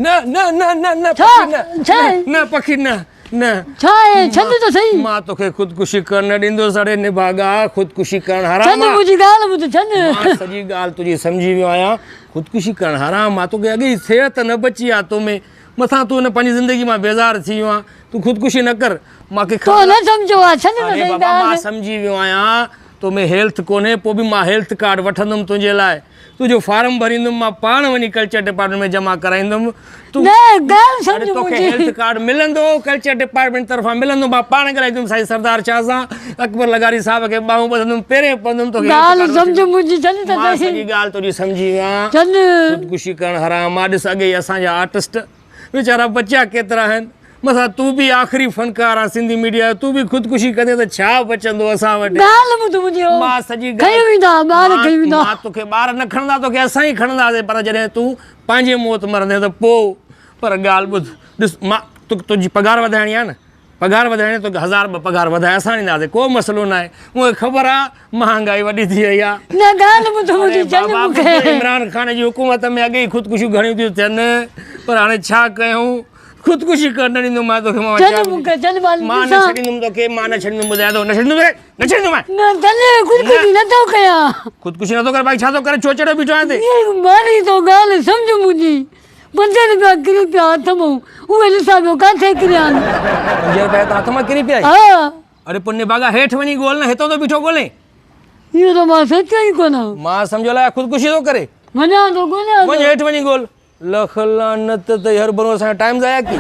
न न न न न पखी न पखी न न छाए छंद तो सही मां तोखे खुदकुशी करण न ॾींदो सड़े निभागा खुदकुशी करण हराम छंद मुझी गाल मुझ छंद मां सॼी ॻाल्हि तुंहिंजी सम्झी वियो आहियां खुदकुशी करण हराम मां तोखे अॻे ई सिहत न बची आहे तो में मथां तूं न पंहिंजी ज़िंदगी मां बेज़ार थी वियो आहे तूं खुदकुशी न कर मूंखे तो न सम्झो आहे छंद तो सही मां सम्झी वियो आहियां तो में हेल्थ कोन्हे पोइ बि मां हेल्थ कार्ड वठंदुमि तुंहिंजे लाइ तुंहिंजो फार्म भरींदुमि मां पाण वञी कल्चर डिपार्टमेंट में जमा कराईंदुमि तूं न ॻाल्हि सम्झ तोखे हेल्थ कार्ड मिलंदो कल्चर डिपार्टमेंट तरफ़ां मिलंदो मां पाण ॻाल्हाईंदुमि साईं सरदार शाह सां अकबर लगारी साहिब खे ॿाहूं ॿधंदुमि पेरे पवंदुमि तोखे ॻाल्हि सम्झ मुंहिंजी छंद तो मां सही सॼी ॻाल्हि तुंहिंजी सम्झी वियो आहियां छंद खुदकुशी करण हराम मां ॾिस अॻे असांजा आर्टिस्ट वीचारा बचिया केतिरा आहिनि मथां तूं बि आख़िरी फनकार आहे सिंधी मीडिया तूं बि खुदकुशी कंदे त छा बचंदो असां वटि ॻाल्हि ॿुध मुंहिंजी मां सॼी खई वेंदा ॿार खई वेंदा मां तोखे ॿार न खणंदा तोखे असां ई खणंदासीं पर जॾहिं तूं पंहिंजे मौत मरंदे त पोइ पर ॻाल्हि ॿुध ॾिस मां तुंहिंजी पघार वधाइणी आहे न पघार वधाइणी तोखे 1000 ॿ पघार वधाए असां ॾींदासीं को मसइलो न आहे मूंखे ख़बर आहे महांगाई वॾी थी वई आहे न ॻाल्हि ॿुध मुंहिंजी छंद मूंखे इमरान ख़ान जी हुकूमत में अॻे ई ख़ुदकुशियूं घणियूं थियूं थियनि पर हाणे छा कयूं खुदकुशी कर न ॾींदुमि मां तोखे मां न छॾींदुमि तोखे मां न छॾींदुमि ॿुधाए थो न छॾींदुमि न छॾींदुमि न तने खुदकुशी नथो कयां खुदकुशी नथो कर भाई छा थो करे चोचड़ो बीठो आहे ते मारी तो ॻाल्हि सम्झ मुंहिंजी 5 रुपया किरी पिया हथ मां उहे ॾिसां पियो किथे किरिया आहिनि 5 रुपया त हथ मां किरी पिया हा अरे पुण्य भागा हेठि वञी ॻोल्ह न हितां तो बीठो ॻोल्हे इहो त मां सोचियो ई कोन मां सम्झो लाइ खुदकुशी थो करे वञा थो ॻोल्हियां वञ हेठि वञी ॻोल्ह लख लानत ते हर भरो असांजो टाइम ज़ाया की